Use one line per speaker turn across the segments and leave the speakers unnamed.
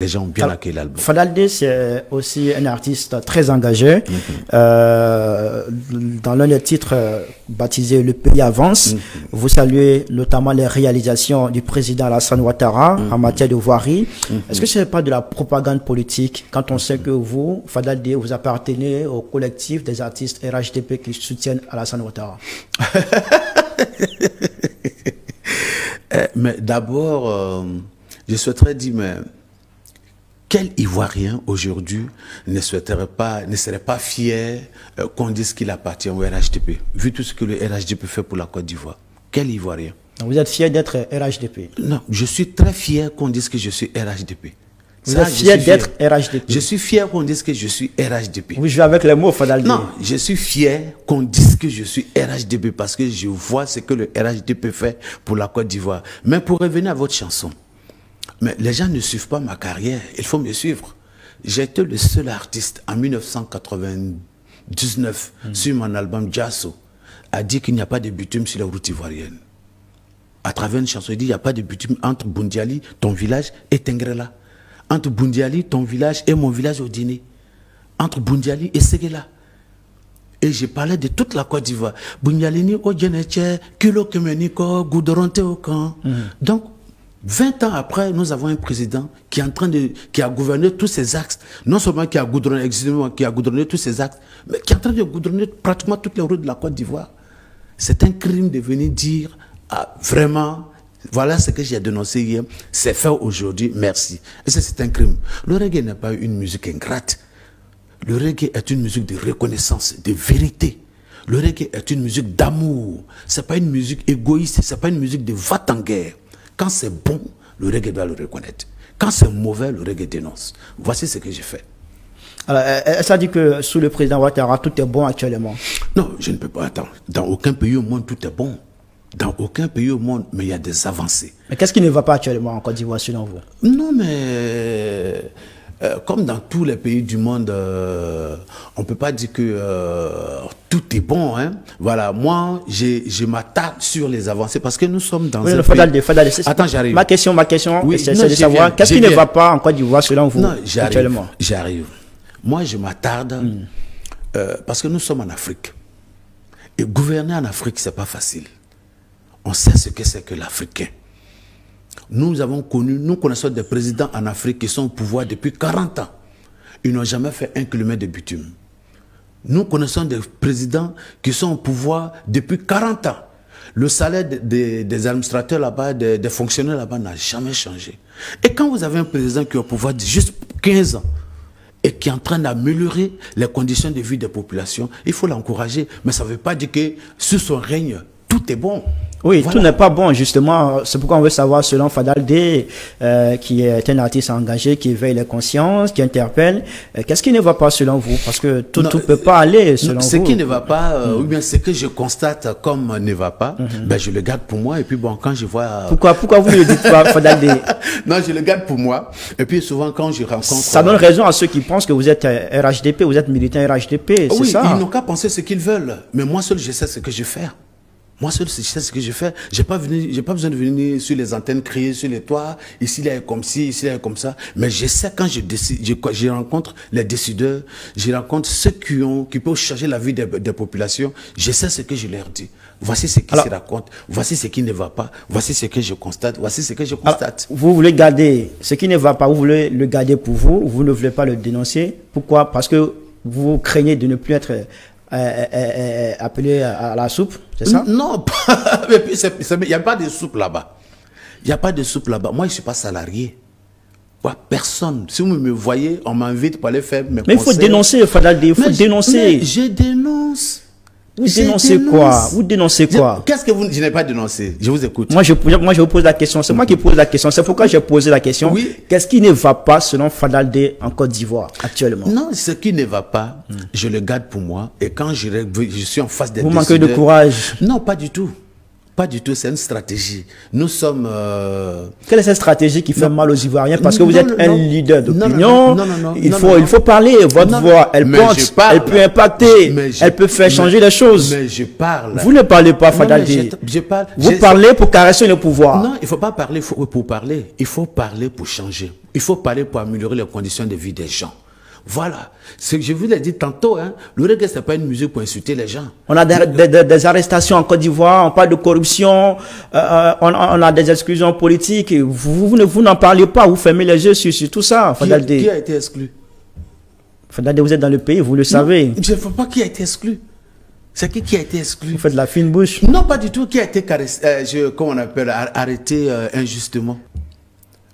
Les gens ont bien accueilli l'album.
Fadaldé, c'est aussi un artiste très engagé. Dans l'un des titres baptisé Le pays avance, vous saluez notamment les réalisations du président Alassane Ouattara en matière de voirie. Est-ce que ce n'est pas de la propagande politique quand on sait que vous, Fadaldé, vous appartenez au collectif des artistes RHDP qui soutiennent Alassane Ouattara?
Mais d'abord, je souhaiterais dire, mais quel Ivoirien aujourd'hui ne serait pas fier qu'on dise qu'il appartient au RHDP, vu tout ce que le RHDP fait pour la Côte d'Ivoire? Quel Ivoirien?
Vous êtes fier d'être RHDP?
Non, je suis très fier qu'on dise que je suis RHDP.
Vous êtes fier d'être RHDP?
Je suis fier qu'on dise que je suis RHDP.
Vous jouez avec les mots, Fadaldé?
Non, je suis fier qu'on dise que je suis RHDP parce que je vois ce que le RHDP fait pour la Côte d'Ivoire. Mais pour revenir à votre chanson, mais les gens ne suivent pas ma carrière, il faut me suivre. J'ai été le seul artiste en 1999 sur mon album Jasso à dire qu'il n'y a pas de bitume sur la route ivoirienne. À travers une chanson, il dit il n'y a pas de bitume entre Boundiali, ton village, et Tengrela. Entre Boundiali, ton village, et mon village au dîner. Entre Boundiali et Séguéla. Et j'ai parlé de toute la Côte d'Ivoire. Boundiali ni o djeneche, kilo kemeniko, goudoronte au camp. Donc, 20 ans après, nous avons un président qui est qui a gouverné tous ces axes. Non seulement qui a goudronné tous ces axes, mais qui est en train de goudronner pratiquement toutes les routes de la Côte d'Ivoire. C'est un crime de venir dire, ah, vraiment, voilà ce que j'ai dénoncé hier, c'est fait aujourd'hui, merci. Et ça, c'est un crime. Le reggae n'est pas une musique ingrate. Le reggae est une musique de reconnaissance, de vérité. Le reggae est une musique d'amour. C'est pas une musique égoïste, c'est pas une musique de va-t-en-guerre. Quand c'est bon, le reggae doit le reconnaître. Quand c'est mauvais, le reggae dénonce. Voici ce que j'ai fait.
Alors, ça dit que sous le président Ouattara, tout est bon actuellement? Non,
je ne peux pas attendre. Dans aucun pays au monde, tout est bon. Dans aucun pays au monde, mais il y a des avancées.
Mais qu'est-ce qui ne va pas actuellement en Côte d'Ivoire selon vous?
Non, mais comme dans tous les pays du monde, on ne peut pas dire que tout est bon. Hein. Voilà, moi, je m'attarde sur les avancées parce que nous sommes dans un pays...
Attends, j'arrive. Ma question, oui, c'est de savoir qu'est-ce qui ne va pas en Côte d'Ivoire selon vous actuellement?
J'arrive. Moi, je m'attarde parce que nous sommes en Afrique. Et gouverner en Afrique, ce n'est pas facile. On sait ce que c'est que l'Africain. Nous connaissons des présidents en Afrique qui sont au pouvoir depuis 40 ans. Ils n'ont jamais fait 1 kilomètre de bitume. Nous connaissons des présidents qui sont au pouvoir depuis 40 ans. Le salaire des administrateurs là-bas, des fonctionnaires là-bas n'a jamais changé. Et quand vous avez un président qui est au pouvoir de juste 15 ans et qui est en train d'améliorer les conditions de vie des populations, il faut l'encourager. Mais ça ne veut pas dire que sous son règne, tout est bon.
Oui, voilà. Tout n'est pas bon, justement. C'est pourquoi on veut savoir, selon Fadaldé, qui est un artiste engagé, qui éveille les consciences, qui interpelle, qu'est-ce qui ne va pas selon vous? Parce que tout ne peut pas aller selon vous.
Ce qui ne va pas, ou bien ce que je constate comme ne va pas, ben je le garde pour moi. Et puis bon, quand je vois...
Pourquoi vous ne le dites pas, Fadaldé?
Non, je le garde pour moi. Et puis souvent, quand je rencontre...
Ça donne raison à ceux qui pensent que vous êtes RHDP, vous êtes militant RHDP, c'est ça?
Ils n'ont qu'à penser ce qu'ils veulent. Mais moi seul, je sais ce que je fais. Moi seul, je sais ce que je fais. J'ai pas besoin de venir sur les antennes, crier sur les toits. Ici, il est comme ci, ici, il est comme ça. Mais je sais quand je rencontre les décideurs, je rencontre ceux qui peuvent changer la vie des populations. Je sais ce que je leur dis. Voici ce qui se raconte. Voici ce qui ne va pas. Voici ce que je constate. Voici ce que je constate.
Alors, vous voulez garder ce qui ne va pas. Vous voulez le garder pour vous. Vous ne voulez pas le dénoncer. Pourquoi? Parce que vous craignez de ne plus être appelé à la soupe, c'est ça?
Non, il n'y a pas de soupe là-bas. Il n'y a pas de soupe là-bas. Moi, je ne suis pas salarié. Personne. Si vous me voyez, on m'invite pour aller faire mes conseils.
Mais il faut dénoncer, Fadaldé, il faut dénoncer.
Mais je dénonce.
Vous dénoncez quoi? Vous dénoncez quoi?
Qu'est-ce que je n'ai pas dénoncé? Je vous écoute.
Moi, je vous pose la question. C'est moi qui pose la question. C'est pourquoi j'ai posé la question.
Oui.
Qu'est-ce qui ne va pas selon Fadaldé en Côte d'Ivoire actuellement?
Non, ce qui ne va pas, je le garde pour moi. Et quand je suis en face des décideurs...
Vous manquez de courage?
Non, pas du tout. Pas du tout, c'est une stratégie. Nous sommes...
Quelle est cette stratégie qui fait mal aux Ivoiriens? Parce que vous êtes un leader
d'opinion.
Il faut parler. Votre voix, elle porte, elle peut impacter, elle peut faire changer les choses.
Mais je parle.
Vous ne parlez pas, Fadaldé.
Je parle.
Vous parlez pour caresser le pouvoir.
Non, il ne faut pas parler pour parler. Il faut parler pour changer. Il faut parler pour améliorer les conditions de vie des gens. Voilà. Ce que je vous l'ai dit tantôt, hein, le reggae, ce n'est pas une musique pour insulter les gens.
On a des arrestations en Côte d'Ivoire, on parle de corruption, on a des exclusions politiques. Vous n'en parlez pas, vous fermez les yeux sur tout ça, Fadaldé.
Qui a été exclu?
Fadaldé, vous êtes dans le pays, vous le savez.
Je ne sais pas qui a été exclu. C'est qui a été exclu?
Vous faites la fine bouche.
Non, pas du tout. Qui a été comment on appelle, arrêté injustement?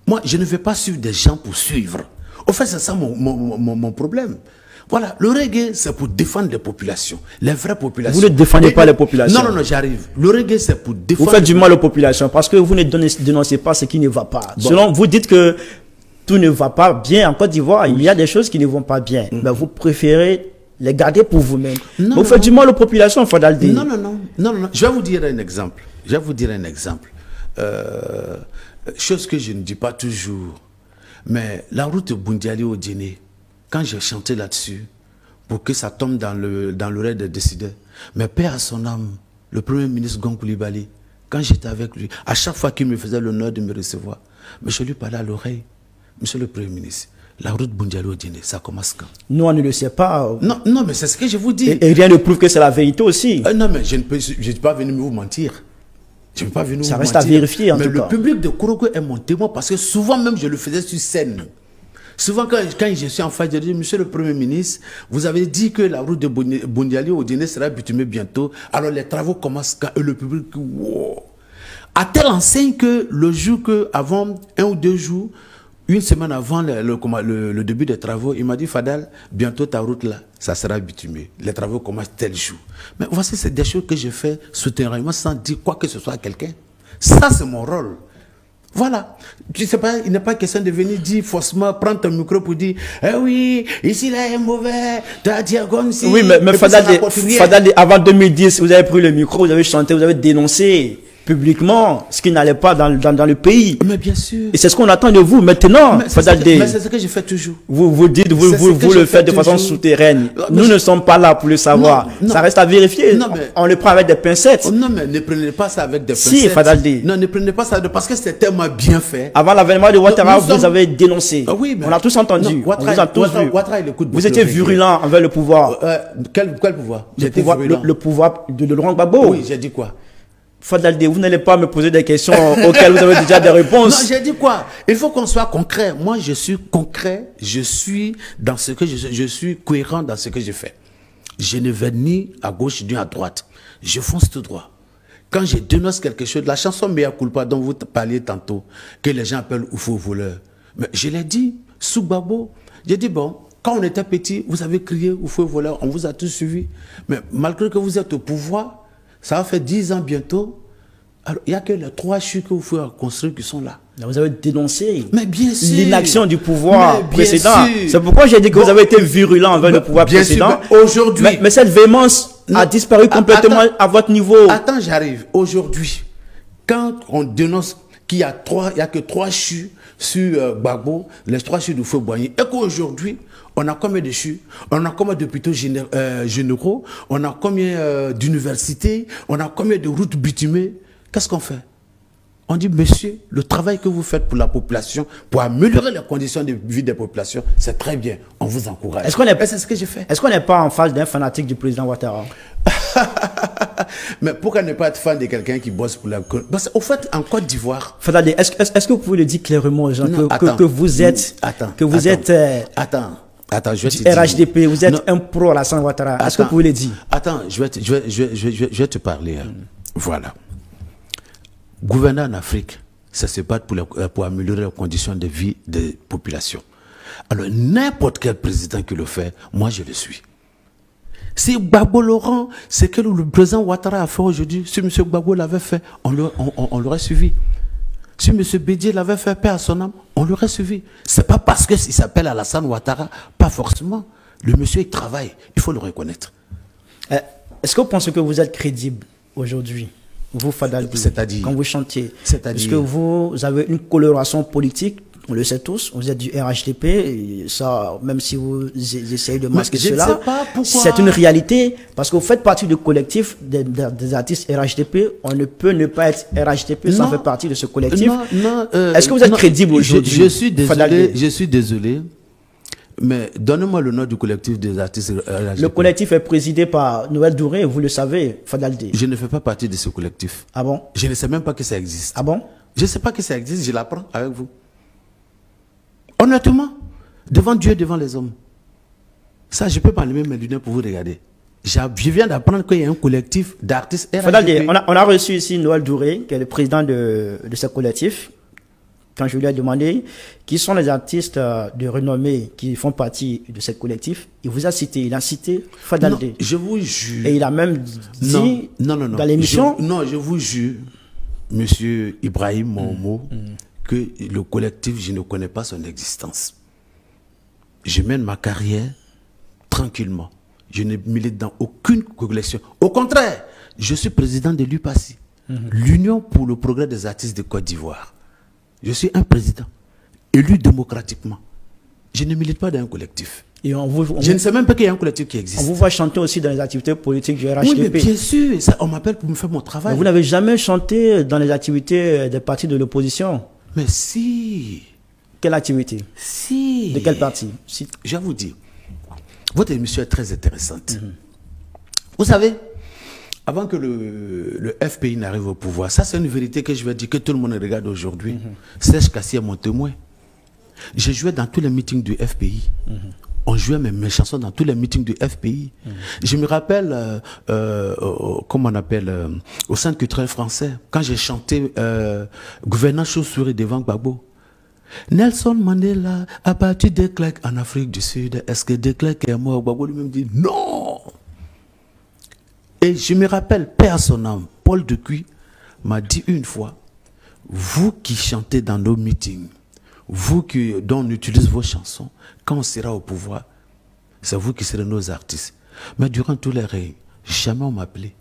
Moi, je ne vais pas suivre des gens pour suivre. Au fait, c'est ça mon problème. Voilà, le reggae, c'est pour défendre les populations, les vraies populations.
Vous ne défendez pas les populations.
Non, j'arrive. Le reggae, c'est pour défendre...
Vous faites du mal aux populations parce que vous ne dénoncez pas ce qui ne va pas. Bon. Selon vous dites que tout ne va pas bien en Côte d'Ivoire, il y a des choses qui ne vont pas bien. Mais vous préférez les garder pour vous-même. Vous faites du mal aux populations, Fadaldé.
Non. Je vais vous dire un exemple. Chose que je ne dis pas toujours. Mais la route Bundiali au dîner, quand j'ai chanté là-dessus, pour que ça tombe dans l'oreille des décideurs, mais paix à son âme, le premier ministre Gon Coulibaly, quand j'étais avec lui, à chaque fois qu'il me faisait l'honneur de me recevoir, mais je lui parlais à l'oreille, monsieur le premier ministre, la route Bundiali au dîner, ça commence quand?
Nous, on ne le sait pas.
Non, mais c'est ce que je vous dis.
Et rien ne prouve que c'est la vérité aussi.
Non, mais je ne suis pas venu vous mentir. Je ne vais pas venir
ça
vous
reste
mentir.
À vérifier en
mais
tout cas.
Le public de Koroko est mon témoin parce que souvent même je le faisais sur scène. Souvent quand je suis en face, je dis, monsieur le Premier ministre, vous avez dit que la route de Bundiali au dîner sera bitumée bientôt. Alors les travaux commencent quand le public, wow. À telle enseigne que le jour que, avant 1 ou 2 jours, une semaine avant le début des travaux, il m'a dit, Fadal, bientôt ta route là, ça sera bitumé. Les travaux commencent tel jour. Mais voici, c'est des choses que je fais souterrainement sans dire quoi que ce soit à quelqu'un. Ça, c'est mon rôle. Voilà. Je sais pas, il n'est pas question de venir dire forcément, prendre ton micro pour dire, eh oui, ici là est mauvais, tu as dit comme si.
Oui, mais Fadal, avant 2010, vous avez pris le micro, vous avez chanté, vous avez dénoncé publiquement ce qui n'allait pas dans le pays.
Mais bien sûr.
Et c'est ce qu'on attend de vous maintenant.
Mais c'est ce que je fais toujours.
Vous dites, vous le faites de façon souterraine. Nous ne sommes pas là pour le savoir. Ça reste à vérifier. On le prend avec des pincettes.
Non, mais ne prenez pas ça avec des pincettes.
Si, Fadaldé.
Non, ne prenez pas ça parce que c'est tellement bien fait.
Avant l'avènement de Ouattara, vous avez dénoncé.
Oui, mais
on a tous entendu.
Ouattara, il écoute.
Vous étiez virulent envers le pouvoir.
Quel pouvoir?
Le pouvoir de Laurent Gbagbo.
Oui, j'ai dit quoi?
Fadaldé, vous n'allez pas me poser des questions auxquelles vous avez déjà des réponses.
Non, j'ai dit quoi? Il faut qu'on soit concret. Moi, je suis concret. Je suis dans ce que je suis cohérent dans ce que je fais. Je ne vais ni à gauche ni à droite. Je fonce tout droit. Quand je dénonce quelque chose, la chanson Mea Culpa dont vous parliez tantôt, que les gens appellent Oufou voleur. Mais je l'ai dit, sous Gbagbo. J'ai dit, bon, quand on était petit, vous avez crié Oufou voleur, on vous a tous suivi. Mais malgré que vous êtes au pouvoir, ça va faire 10 ans bientôt. Alors, il n'y a que les 3 chutes que vous pouvez construire qui sont là.
Vous avez dénoncé
l'inaction
du pouvoir précédent. C'est pourquoi j'ai dit que vous avez été virulent envers le pouvoir précédent.
Aujourd'hui.
Mais cette véhémence a disparu complètement à votre niveau.
Attends, j'arrive. Aujourd'hui, quand on dénonce qu'il y a que 3 chutes sur Gbagbo, les 3 chutes du feu Boigny, et qu'aujourd'hui, on a combien de chutes? On a combien d'hôpitaux généraux? On a combien d'universités? On a combien de routes bitumées? Qu'est-ce qu'on fait? On dit, monsieur, le travail que vous faites pour la population, pour améliorer les conditions de vie des populations, c'est très bien. On vous encourage. C'est ce que j'ai fait.
Est-ce qu'on n'est pas en face d'un fanatique du président Ouattara?
Mais pourquoi ne pas être fan de quelqu'un qui bosse pour la... Parce qu'au fait, en Côte d'Ivoire...
Fadaldé, est-ce que vous pouvez le dire clairement aux gens que vous êtes...
Attends, je vais te dire...
RHDP, vous êtes un pro à Alassane Ouattara. Est-ce que vous pouvez le dire?
Attends, je vais te parler. Voilà. Gouverner en Afrique, ça se bat pour améliorer les conditions de vie des populations. Alors, n'importe quel président qui le fait, moi je le suis. Si Gbagbo Laurent, c'est que le président Ouattara a fait aujourd'hui, si M. Gbagbo l'avait fait, on l'aurait suivi. Si M. Bédié l'avait fait, paix à son âme, on l'aurait suivi. C'est pas parce qu'il s'appelle Alassane Ouattara, pas forcément. Le monsieur, il travaille, il faut le reconnaître.
Est-ce que vous pensez que vous êtes crédible aujourd'hui? vous, Fadaldi,
c'est-à-dire,
quand vous chantiez,
c'est-à-dire,
est-ce que vous avez une coloration politique? On le sait tous, vous êtes du RHDP, et ça, même si vous essayez de masquer cela,
je ne sais pas pourquoi.
C'est une réalité, parce que vous faites partie du collectif des artistes RHDP. On ne peut ne pas être RHDP sans faire partie de ce collectif. Est-ce que vous êtes crédible aujourd'hui?
Je suis désolé, mais donnez-moi le nom du collectif des artistes RHDP.
Le collectif est présidé par Noël Douré, vous le savez, Fadaldi.
Je ne fais pas partie de ce collectif.
Ah bon?
Je ne sais même pas que ça existe.
Ah bon?
Je ne sais pas que ça existe, je l'apprends avec vous. Honnêtement, devant Dieu, devant les hommes. Ça, je peux pas enlever mes lunettes pour vous regarder. Je viens d'apprendre qu'il y a un collectif d'artistes RHDP.
On a reçu ici Noël Douré, qui est le président de ce collectif. Quand je lui ai demandé qui sont les artistes de renommée qui font partie de ce collectif, il vous a cité, il a cité Fadaldi.
Non, je vous jure.
Et il a même dit dans l'émission.
Non, je vous jure, monsieur Ibrahim Momo, que le collectif, je ne connais pas son existence. Je mène ma carrière tranquillement. Je ne milite dans aucune collection. Au contraire, je suis président de l'UPACI, l'Union pour le progrès des artistes de Côte d'Ivoire. Je suis un président, élu démocratiquement. Je ne milite pas dans un collectif. Et je ne sais même pas qu'il y a un collectif qui existe.
On vous voit chanter aussi dans les activités politiques du RHDP.
Oui, mais bien sûr, ça, on m'appelle pour me faire mon travail.
Mais vous n'avez jamais chanté dans les activités des partis de l'opposition?
Mais si.
Quelle activité?
Si.
De quel parti? Si.
Je vais vous dire, votre émission est très intéressante. Vous savez, avant que le FPI n'arrive au pouvoir, ça c'est une vérité que je vais dire, que tout le monde regarde aujourd'hui. Serge Kassi est mon témoin. J'ai joué dans tous les meetings du FPI. On jouait mes chansons dans tous les meetings du FPI. Je me rappelle, comment on appelle, au Centre culturel français, quand j'ai chanté Gouvernant Chauve-souris devant Gbagbo. Nelson Mandela a battu de Klerk en Afrique du Sud. Est-ce que de Klerk est mort? Gbagbo lui-même dit non. Et je me rappelle, paix à son âme, Paul Decuy m'a dit une fois, vous qui chantez dans nos meetings, vous dont on utilise vos chansons, quand on sera au pouvoir, c'est vous qui serez nos artistes. Mais durant tous les règnes, jamais on m'a appelé.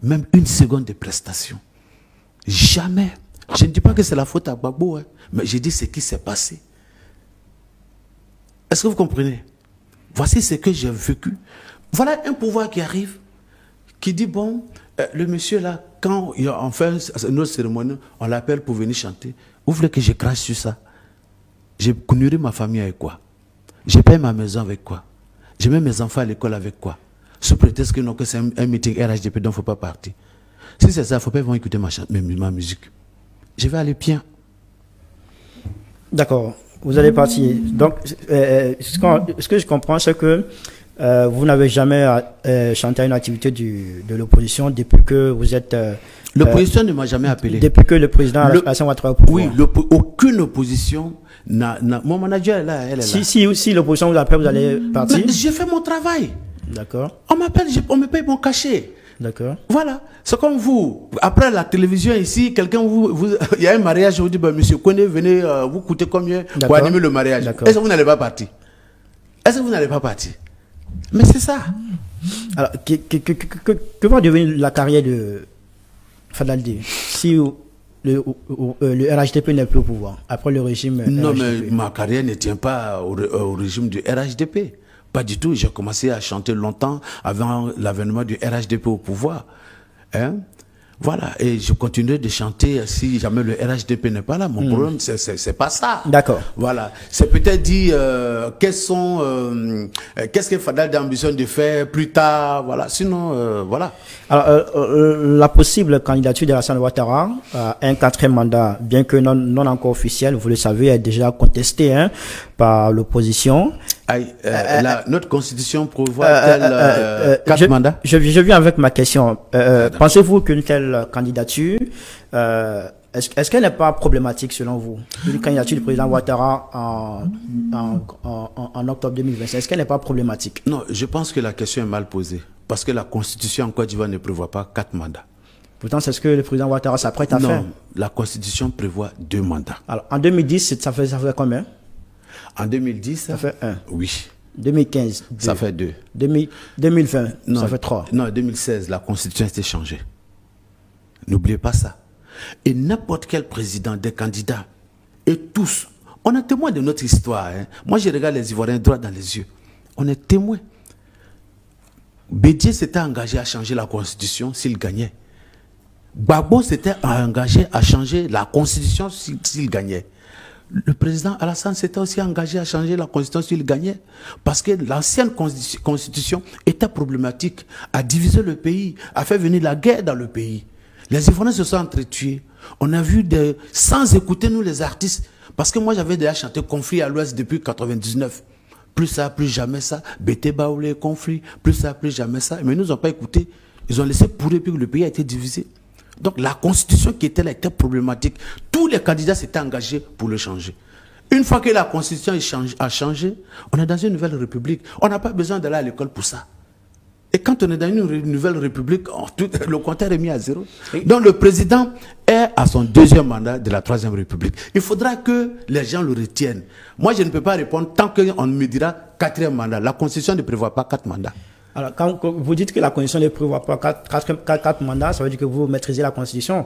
Même une seconde de prestation. Jamais. Je ne dis pas que c'est la faute à Gbagbo, hein, mais je dis ce qui s'est passé. Est-ce que vous comprenez? Voici ce que j'ai vécu. Voilà un pouvoir qui arrive, qui dit, bon, le monsieur là, quand on fait une cérémonie, on l'appelle pour venir chanter. Vous voulez que je crache sur ça? J'ai nourri ma famille avec quoi? Je paye ma maison avec quoi? Je mets mes enfants à l'école avec quoi? Sous prétexte que c'est un meeting RHDP dont il ne faut pas partir. Si c'est ça, il ne faut pas écouter ma musique. Je vais aller bien.
D'accord. Vous allez partir. Donc, ce que je comprends, c'est que vous n'avez jamais chanté à une activité de l'opposition depuis que vous êtes...
L'opposition ne m'a jamais appelé.
Depuis que le président Alassane Ouattara au pouvoir.
Oui, aucune opposition n'a... Mon manager est là, elle est là.
Si l'opposition vous appelle, vous allez partir?
J'ai fait mon travail.
D'accord.
On m'appelle, on me paye mon cachet.
D'accord.
Voilà. C'est comme vous. Après la télévision ici, quelqu'un il y a un mariage, je vous dis, bah, monsieur Koné, venez, vous coûtez combien pour animer le mariage? Est-ce que vous n'allez pas partir? Est-ce que vous n'allez pas partir? Mais c'est ça.
Alors, que va devenir la carrière de Fadaldi si le RHDP n'est plus au pouvoir, après le régime
Non,
RHDP?
mais ma carrière ne tient pas au régime du RHDP. Pas du tout. J'ai commencé à chanter longtemps avant l'avènement du RHDP au pouvoir. Hein? Voilà. Et je continuerai de chanter si jamais le RHDP n'est pas là. Mon problème, c'est pas ça.
D'accord.
Voilà. C'est peut-être dit qu'est-ce que Fadaldi a ambition de faire plus tard. Voilà. Sinon, voilà.
Alors, la possible candidature d'Alassane Ouattara à un 4e mandat, bien que non encore officiel, vous le savez, est déjà contestée par l'opposition.
Notre constitution prévoit 4 mandats.
Je viens avec ma question. Pensez-vous qu'une telle candidature, est-ce qu'elle n'est pas problématique selon vous? Une candidature du président Ouattara en octobre 2025, est-ce qu'elle n'est pas problématique?
Non, je pense que la question est mal posée. Parce que la constitution en Côte d'Ivoire ne prévoit pas 4 mandats.
Pourtant, c'est ce que le président Ouattara s'apprête à faire.
Non, la constitution prévoit 2 mandats.
Alors, en 2010, ça fait combien?
En 2010,
ça fait 1.
Oui.
2015, 2.
Ça fait 2.
2020,
non,
ça fait 3.
Non, 2016, la constitution a été changée. N'oubliez pas ça. Et n'importe quel président, des candidats, et tous, on est témoin de notre histoire. Hein. Moi, je regarde les Ivoiriens droit dans les yeux. On est témoin. Bédié s'était engagé à changer la constitution s'il gagnait. Gbagbo s'était engagé à changer la constitution s'il gagnait. Le président Alassane s'était aussi engagé à changer la constitution s'il gagnait. Parce que l'ancienne constitution était problématique, a divisé le pays, a fait venir la guerre dans le pays. Les Ivoiriens se sont entretués. On a vu sans écouter nous les artistes. Parce que moi j'avais déjà chanté Conflit à l'Ouest depuis 1999. Plus ça, plus jamais ça. Bété Baoulé, conflit, plus ça, plus jamais ça. Mais ils nous ont pas écouté. Ils ont laissé pourrir puis le pays a été divisé. Donc la constitution qui était là était problématique. Tous les candidats s'étaient engagés pour le changer. Une fois que la constitution a changé, on est dans une nouvelle république. On n'a pas besoin d'aller à l'école pour ça. Et quand on est dans une nouvelle république, le compteur est mis à zéro. Oui. Donc le président est à son 2e mandat de la 3e république. Il faudra que les gens le retiennent. Moi, je ne peux pas répondre tant qu'on me dira 4e mandat. La constitution ne prévoit pas 4 mandats.
Alors, quand vous dites que la constitution ne prévoit pas 4 mandats, ça veut dire que vous maîtrisez la constitution.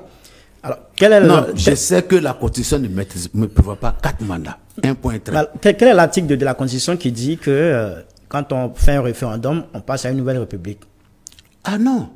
Alors,
non, je sais que la constitution ne prévoit pas 4 mandats. 1.3.
Quel est l'article de la constitution qui dit que quand on fait un référendum, on passe à une nouvelle république?
Ah non.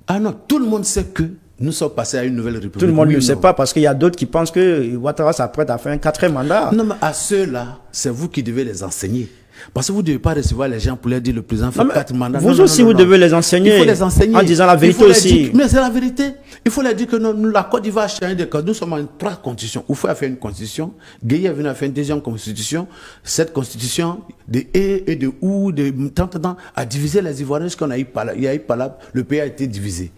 Ah non. Tout le monde sait que nous sommes passés à une nouvelle république.
Tout le monde ne le sait pas parce qu'il y a d'autres qui pensent que Ouattara s'apprête à faire un 4e mandat.
Non, mais à ceux-là, c'est vous qui devez les enseigner. Parce que vous ne devez pas recevoir les gens pour leur dire le président fait 4 mandats.
Vous aussi, vous devez les enseigner.
Il faut les enseigner.
En disant la vérité aussi.
Mais c'est la vérité. Il faut leur dire que nous, la Côte d'Ivoire a changé de code. Nous sommes en 3 constitutions. Oufou a fait une constitution. Gueye est venu à faire une 2e constitution. Cette constitution de et de ou, de tant a divisé les Ivoiriens jusqu'à il y a eu Palab. Le pays a été divisé.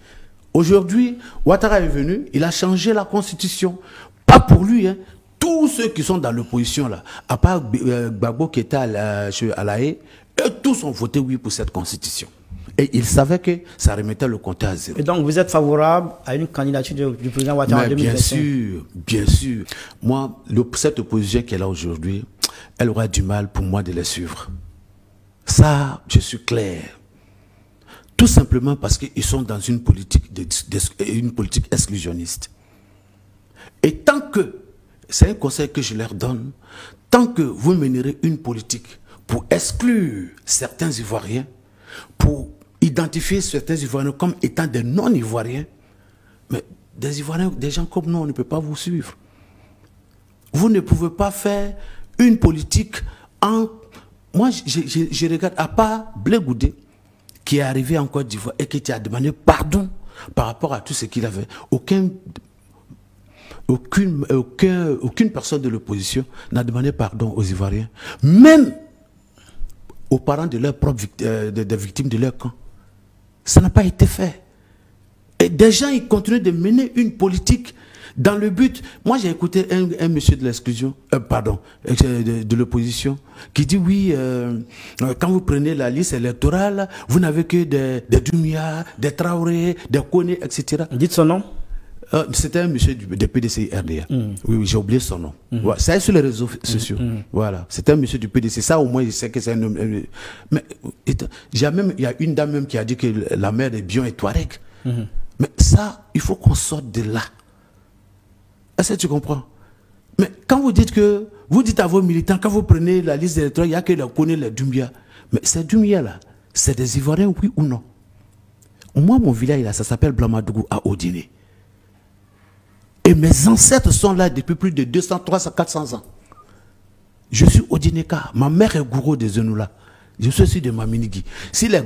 Aujourd'hui, Ouattara est venu. Il a changé la constitution. Pas pour lui, hein. Tous ceux qui sont dans l'opposition, là, à part Gbagbo qui était à la haie, eux tous ont voté oui pour cette constitution. Et ils savaient que ça remettait le compteur à zéro.
Et donc vous êtes favorable à une candidature du président Ouattara en 2025?
Bien sûr, bien sûr. Moi, cette opposition qui est là aujourd'hui, elle aura du mal pour moi de les suivre. Ça, je suis clair. Tout simplement parce qu'ils sont dans une politique exclusionniste. Et tant que c'est un conseil que je leur donne. Tant que vous mènerez une politique pour exclure certains Ivoiriens, pour identifier certains Ivoiriens comme étant des non-Ivoiriens, mais des Ivoiriens, des gens comme nous, on ne peut pas vous suivre. Vous ne pouvez pas faire une politique en... Moi, je regarde, à part Blé Goudé, qui est arrivé en Côte d'Ivoire et qui a demandé pardon par rapport à tout ce qu'il avait. Aucune personne de l'opposition n'a demandé pardon aux Ivoiriens, même aux parents de leurs propres des victimes de leur camp. Ça n'a pas été fait. Et des gens, ils continuent de mener une politique dans le but... Moi, j'ai écouté un monsieur de l'exclusion, de l'opposition, qui dit oui, quand vous prenez la liste électorale, vous n'avez que des Doumbia, des Traoré, des Koné, etc.
Dites son nom.
C'était un monsieur du PDC RDA. Oui, j'ai oublié son nom. Voilà, ça est sur les réseaux sociaux. Voilà, c'était un monsieur du PDC. Ça, au moins, je sais que c'est un homme. Mais il y a une dame même qui a dit que la mère de Bion est Touareg. Mais ça, il faut qu'on sorte de là. Est-ce que tu comprends? Mais quand vous dites à vos militants, quand vous prenez la liste électorale, il n'y a que les Koné, les Doumbia. Mais ces Doumbia là, c'est des Ivoiriens, oui ou non? Moi, mon village là, ça s'appelle Blamadougou à Odiné. Et mes ancêtres sont là depuis plus de 200, 300, 400 ans. Je suis Odineka. Ma mère est gourou des Zenoula. Je suis aussi de Maminigi. Si les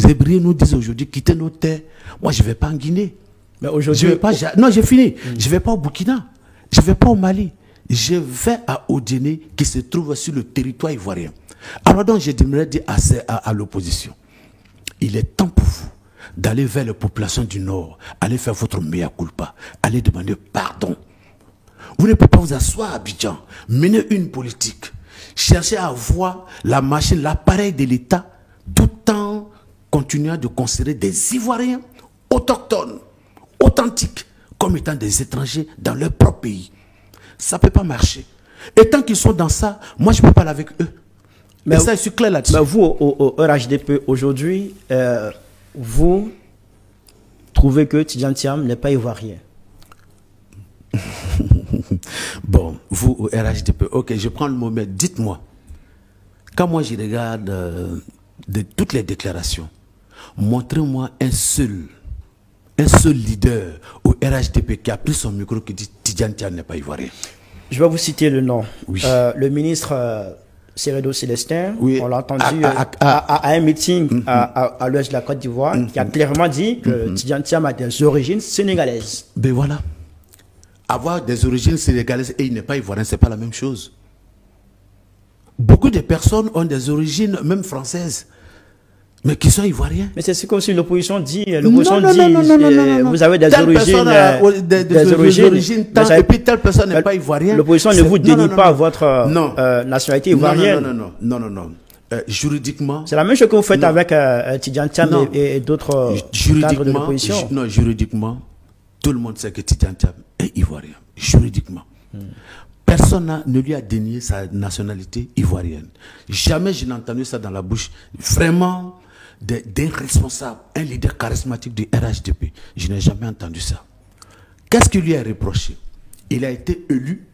Hébriens nous disent aujourd'hui quitter nos terres, moi je ne vais pas en Guinée.
Mais aujourd'hui,
non, j'ai fini. Je ne vais pas au Burkina. Je ne vais pas au Mali. Je vais à Odiné qui se trouve sur le territoire ivoirien. Alors donc je devrais dire à l'opposition, il est temps pour vous d'aller vers les populations du Nord, aller faire votre mea culpa, aller demander pardon. Vous ne pouvez pas vous asseoir à Abidjan, mener une politique, chercher à voir la machine, l'appareil de l'État, tout en continuant de considérer des Ivoiriens autochtones, authentiques, comme étant des étrangers dans leur propre pays. Ça ne peut pas marcher. Et tant qu'ils sont dans ça, moi je ne peux pas aller avec eux. Mais ça, je suis clair là-dessus.
Mais vous, au RHDP, aujourd'hui, vous, trouvez que Tidjane Thiam n'est pas ivoirien?
Bon, vous au RHDP, ok, je prends le moment. Dites-moi, quand moi je regarde de toutes les déclarations, montrez-moi un seul leader au RHDP qui a pris son micro qui dit Tidjane Thiam n'est pas ivoirien.
Je vais vous citer le nom.
Oui.
Le ministre Seredo Célestin,
oui.
On l'a entendu à un meeting à l'ouest de la Côte d'Ivoire, qui a clairement dit que Tidjane Thiam a des origines sénégalaises.
Ben voilà. Avoir des origines sénégalaises et il n'est pas ivoirien, c'est pas la même chose. Beaucoup de personnes ont des origines même françaises, mais qui sont ivoiriens.
Mais c'est ce que aussi l'opposition dit. L'opposition dit,
non.
Vous avez des
telle
origines,
des origines tant, et puis telle personne n'est pas ivoirienne.
L'opposition ne vous dénie pas votre nationalité ivoirienne.
Non. Juridiquement.
C'est la même chose que vous faites avec Tidjane Thiam et d'autres cadres de l'opposition.
Non, juridiquement, tout le monde sait que Tidjane Thiam est ivoirien. Juridiquement. Personne ne lui a dénié sa nationalité ivoirienne. Jamais je n'ai entendu ça dans la bouche vraiment d'un responsable, un leader charismatique du RHDP. Je n'ai jamais entendu ça. Qu'est-ce qu'il lui a reproché? Il a été élu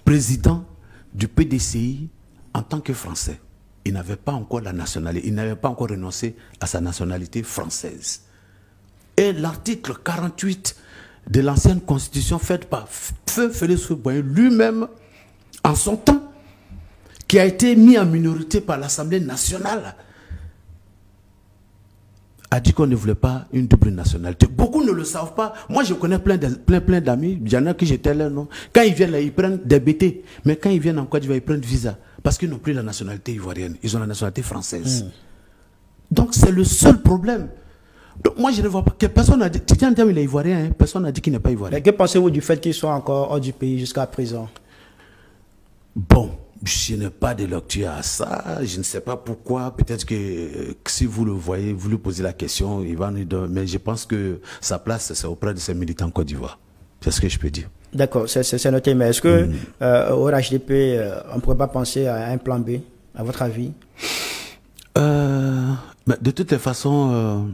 président du PDCI en tant que Français. Il n'avait pas encore la nationalité, il n'avait pas encore renoncé à sa nationalité française. Et l'article 48 de l'ancienne constitution faite par Feu Félix Houphouët-Boigny lui-même, en son temps, qui a été mis en minorité par l'Assemblée nationale, a dit qu'on ne voulait pas une double nationalité. Beaucoup ne le savent pas. Moi, je connais plein d'amis, il y en a qui j'étais là, non. Quand ils viennent là, ils prennent des BT, mais quand ils viennent en Côte d'Ivoire, ils prennent visa, parce qu'ils n'ont plus la nationalité ivoirienne, ils ont la nationalité française. Donc, c'est le seul problème. Donc moi je ne vois pas que personne n'a dit Tidjane Thiam il est ivoirien, hein? Personne n'a dit qu'il n'est pas ivoirien.
Mais que pensez-vous du fait qu'il soit encore hors du pays jusqu'à présent?
Bon, je n'ai pas de lecture à ça, je ne sais pas pourquoi, peut-être que si vous le voyez, vous lui posez la question, il va nous donner, mais je pense que sa place c'est auprès de ses militants en Côte d'Ivoire. C'est ce que je peux dire. D'accord,
c'est noté, mais est-ce que au RHDP, on ne pourrait pas penser à un plan B, à votre avis?
De toutes les façons,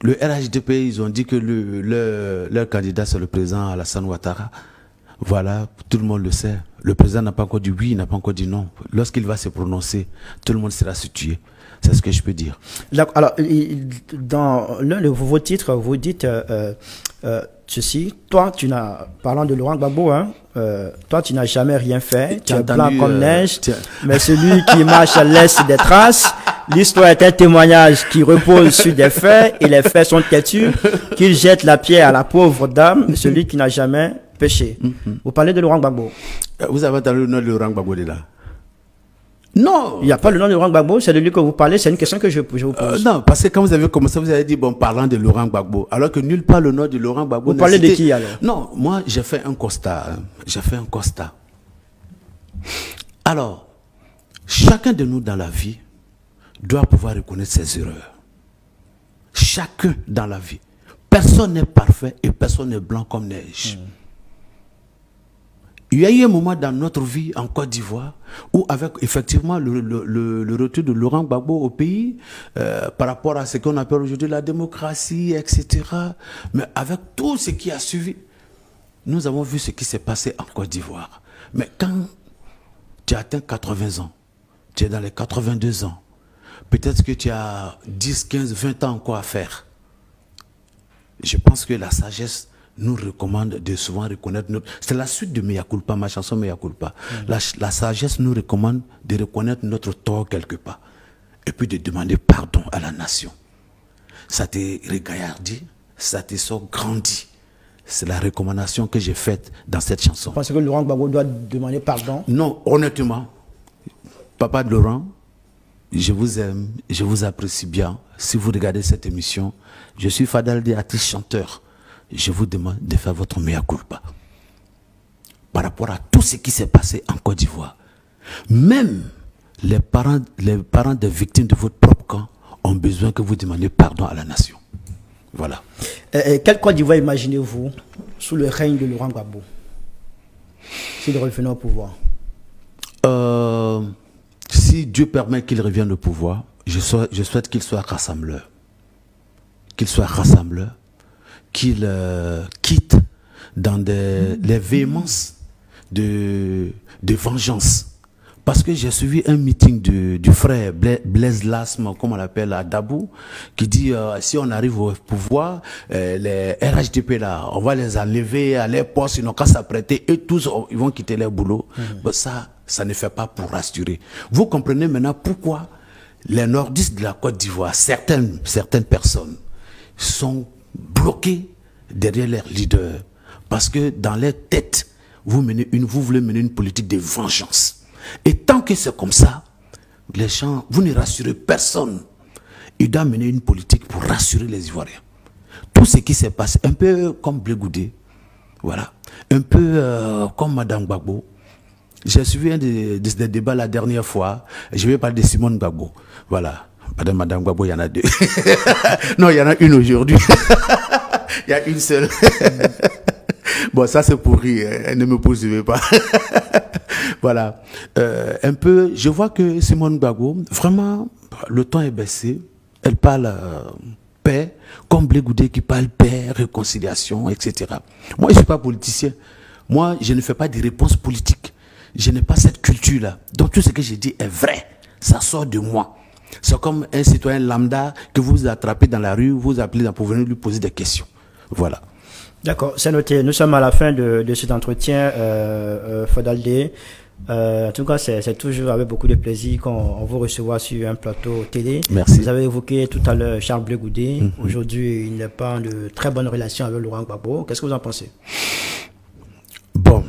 le RHDP, ils ont dit que leur candidat c'est le président Alassane Ouattara. Voilà, tout le monde le sait. Le président n'a pas encore dit oui, il n'a pas encore dit non. Lorsqu'il va se prononcer, tout le monde sera situé. C'est ce que je peux dire.
Alors, dans l'un de vos titres, vous dites ceci. Toi, parlant de Laurent Gbagbo, hein, toi, tu n'as jamais rien fait. Tu es blanc comme neige, mais celui qui marche laisse des traces. L'histoire est un témoignage qui repose sur des faits et les faits sont têtus. Qu'il jette la pierre à la pauvre dame, celui qui n'a jamais péché. Vous parlez de Laurent Gbagbo.
Vous avez entendu le nom de Laurent Gbagbo de là? Non.
Il n'y a pas le nom de Laurent Gbagbo, c'est de lui que vous parlez, c'est une question que je vous pose.
Non, parce que quand vous avez commencé, vous avez dit, bon, parlant de Laurent Gbagbo, alors que nulle part le nom de Laurent Gbagbo.
Vous parlez de qui alors?
Non, moi j'ai fait un constat. J'ai fait un constat. Alors, chacun de nous dans la vie doit pouvoir reconnaître ses erreurs. Chacun dans la vie. Personne n'est parfait et personne n'est blanc comme neige. Il y a eu un moment dans notre vie en Côte d'Ivoire où avec effectivement le retour de Laurent Gbagbo au pays, par rapport à ce qu'on appelle aujourd'hui la démocratie, etc. Mais avec tout ce qui a suivi, nous avons vu ce qui s'est passé en Côte d'Ivoire. Mais quand tu as atteint 80 ans, tu es dans les 82 ans, peut-être que tu as 10, 15, 20 ans encore à faire. Je pense que la sagesse nous recommande de souvent reconnaître notre... C'est la suite de Mea Culpa, ma chanson Mea Culpa. La sagesse nous recommande de reconnaître notre tort quelque part. Et puis de demander pardon à la nation. Ça te regaillardit, ça te sort grandi. C'est la recommandation que j'ai faite dans cette chanson.
Vous pensez que Laurent Gbagbo doit demander pardon?
Non, honnêtement, papa de Laurent, je vous aime, je vous apprécie bien. Si vous regardez cette émission, je suis Fadaldi, artiste chanteur. Je vous demande de faire votre mea culpa par rapport à tout ce qui s'est passé en Côte d'Ivoire. Même les parents des victimes de votre propre camp ont besoin que vous demandiez pardon à la nation. Voilà.
Quelle Côte d'Ivoire imaginez-vous sous le règne de Laurent Gbagbo, s'il revenait au pouvoir?
Si Dieu permet qu'il revienne au pouvoir, je souhaite qu'il soit rassembleur. qu'il soit rassembleur, qu'il quitte dans les véhémences de vengeance. Parce que j'ai suivi un meeting du frère Blaise Lasme, comme on l'appelle, à Dabou, qui dit si on arrive au pouvoir, les RHDP là, on va les enlever à leur poste, ils n'ont qu'à s'apprêter et tous ils vont quitter leur boulot. Ben ça ne fait pas pour rassurer. Vous comprenez maintenant pourquoi les nordistes de la Côte d'Ivoire, certaines personnes sont bloquées derrière leurs leaders. Parce que dans leur tête, vous voulez mener une politique de vengeance. Et tant que c'est comme ça, les gens, vous ne rassurez personne. Il doit mener une politique pour rassurer les Ivoiriens. Tout ce qui se passe, un peu comme Blé Goudé, voilà, un peu comme Madame Gbagbo. J'ai suivi un des débats la dernière fois, je vais parler de Simone Gbagbo. Voilà, Madame Gbagbo, il y en a deux. Non, il y en a une aujourd'hui. Il y a une seule. Bon, ça c'est pour rire, ne me poursuivez pas. Voilà, un peu, je vois que Simone Gbagbo, vraiment, le temps est baissé. Elle parle paix, comme Blé Goudé qui parle paix, réconciliation, etc. Moi, je ne suis pas politicien. Moi, je ne fais pas de réponse politique. Je n'ai pas cette culture-là. Donc, tout ce que j'ai dit est vrai. Ça sort de moi. C'est comme un citoyen lambda que vous attrapez dans la rue, vous appelez pour venir lui poser des questions. Voilà.
D'accord, c'est noté. Nous sommes à la fin de cet entretien, Fodaldé. En tout cas, c'est toujours avec beaucoup de plaisir qu'on vous reçoit sur un plateau télé.
Merci.
Vous avez évoqué tout à l'heure Charles Blé Goudé. Aujourd'hui, il n'est pas en de très bonnes relations avec Laurent Gbagbo. Qu'est-ce que vous en pensez?
Bon.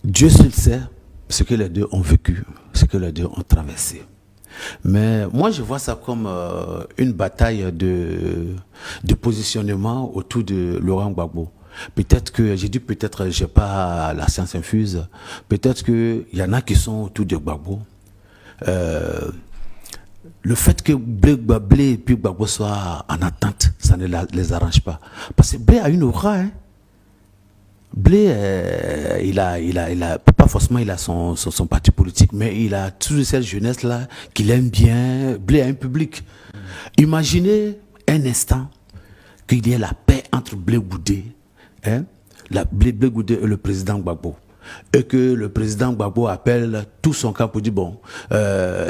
Dieu seul sait ce que les deux ont vécu, ce que les deux ont traversé. Mais moi, je vois ça comme une bataille de positionnement autour de Laurent Gbagbo. Peut-être que, j'ai dit peut-être, j'ai pas la science infuse, peut-être qu'il y en a qui sont autour de Gbagbo. Le fait que Blé et puis Gbagbo soient en attente, ça ne les arrange pas. Parce que Blé a une aura, hein. Blé, pas forcément il a son parti politique, mais il a toute cette jeunesse-là qu'il aime bien. Blé a un public. Imaginez un instant qu'il y ait la paix entre Blé Goudé, hein, Blé Goudé et le président Gbagbo. Et que le président Gbagbo appelle tout son camp pour dire, bon,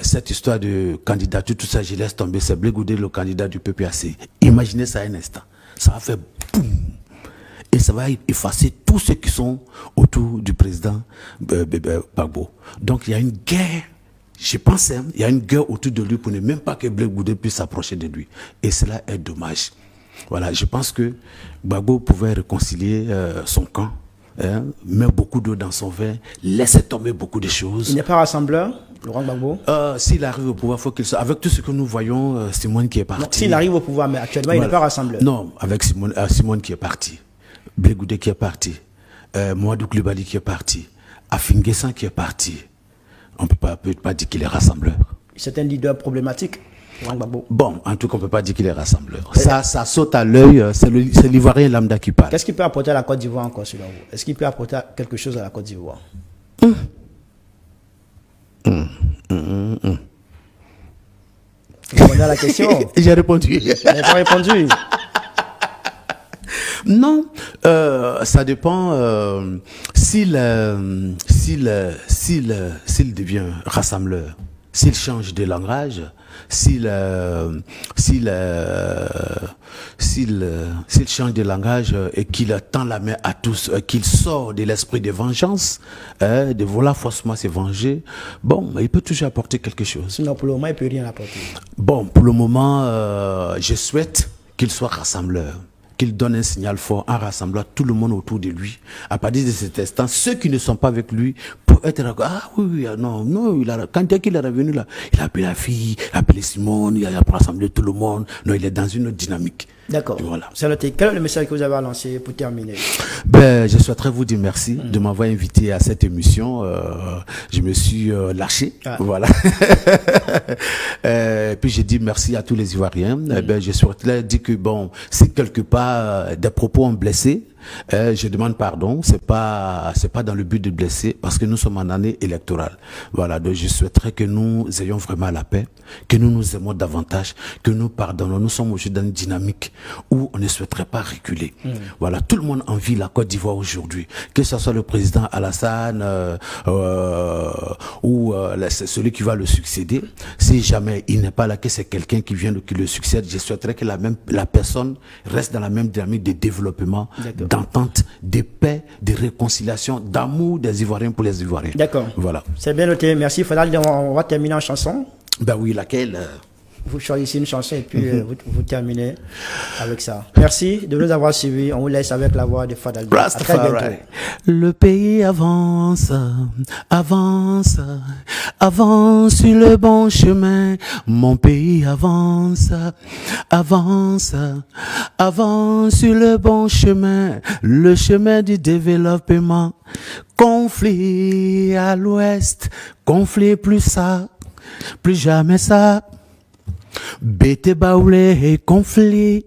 cette histoire de candidature, tout ça, je laisse tomber, c'est Blé Goudé le candidat du PPAC. Imaginez ça un instant. Ça va faire boum. Et ça va effacer tous ceux qui sont autour du président Gbagbo. Donc il y a une guerre, je pense, hein, il y a une guerre autour de lui pour ne même pas que Blé Goudé puisse s'approcher de lui. Et cela est dommage. Voilà, je pense que Gbagbo pouvait réconcilier son camp, hein, met beaucoup d'eau dans son vin, laisser tomber beaucoup de choses.
Il n'est pas rassembleur, Laurent Gbagbo?
S'il arrive au pouvoir, il faut qu'il soit. Avec tout ce que nous voyons, Simone qui est parti.
S'il arrive au pouvoir, mais actuellement, voilà. Il n'est pas rassembleur.
Non, avec Simone qui est parti. Blé Goudé qui est parti, Mouadou Coulibaly qui est parti, Afinguessan qui est parti. On ne peut pas dire qu'il est rassembleur.
C'est un leader problématique, Laurent Gbagbo.
Bon, en tout cas, on ne peut pas dire qu'il est rassembleur. Ça saute à l'œil, c'est l'Ivoirien lambda qui parle.
Qu'est-ce qu'il peut apporter à la Côte d'Ivoire encore, selon vous? Est-ce qu'il peut apporter quelque chose à la Côte d'Ivoire? Vous répondez à la question?
J'ai répondu.
Vous n'avez pas répondu.
Non, ça dépend s'il devient rassembleur, s'il change de langage, s'il change de langage et qu'il tend la main à tous, qu'il sort de l'esprit de vengeance, de vouloir forcément se venger, bon, il peut toujours apporter quelque chose.
Sinon, pour le moment, il ne peut rien apporter.
Bon, pour le moment, je souhaite qu'il soit rassembleur, qu'il donne un signal fort en rassemblant tout le monde autour de lui. À partir de cet instant, ceux qui ne sont pas avec lui peuvent être ah oui, non, quand il est revenu là, il a appelé la fille, il a appelé Simone, il a rassemblé tout le monde. Non, il est dans une autre dynamique.
D'accord.
Voilà.
C'est noté. Quel est le message que vous avez à lancer pour terminer?
Ben, je souhaiterais vous dire merci de m'avoir invité à cette émission. Je me suis lâché. Voilà. Puis j'ai dit merci à tous les Ivoiriens. Ben, je souhaiterais dire que bon, si quelque part des propos ont blessé, je demande pardon. C'est pas dans le but de blesser, parce que nous sommes en année électorale. Voilà. Donc je souhaiterais que nous ayons vraiment la paix, que nous nous aimons davantage, que nous pardonnons. Nous sommes aujourd'hui dans une dynamique où on ne souhaiterait pas reculer. Voilà. Tout le monde envie la Côte d'Ivoire aujourd'hui, que ce soit le président Alassane ou celui qui va le succéder. Si jamais il n'est pas là, que c'est quelqu'un qui vient qui le succède, je souhaiterais que la personne reste dans la même dynamique de développement, d'entente, de paix, de réconciliation, d'amour des Ivoiriens pour les Ivoiriens.
D'accord.
Voilà.
C'est bien noté. Merci. Fadal, on va terminer en chanson.
Ben oui, laquelle
Vous choisissez une chanson et puis vous terminez avec ça. Merci de nous avoir suivis. On vous laisse avec la voix de Fadal. À très bientôt.
Le pays avance, avance, avance sur le bon chemin. Mon pays avance, avance, avance sur le bon chemin. Le chemin du développement. Conflit à l'ouest, conflit plus ça, plus jamais ça. Bété baoulé, conflit,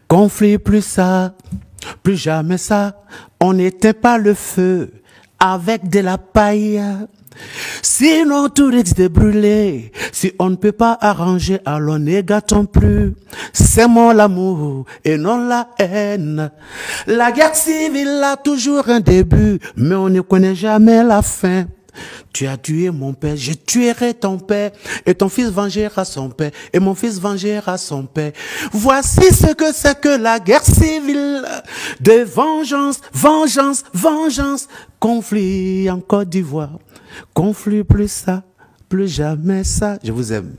conflit plus ça, plus jamais ça. On n'éteint pas le feu avec de la paille. Sinon tout risque de brûler. Si on ne peut pas arranger, alors ne gâtons plus. C'est mon l'amour et non la haine. La guerre civile a toujours un début, mais on ne connaît jamais la fin. Tu as tué mon père, je tuerai ton père, et ton fils vengera son père, et mon fils vengera son père. Voici ce que c'est que la guerre civile, de vengeance, vengeance, vengeance, conflit en Côte d'Ivoire, conflit plus ça, plus jamais ça. Je vous aime.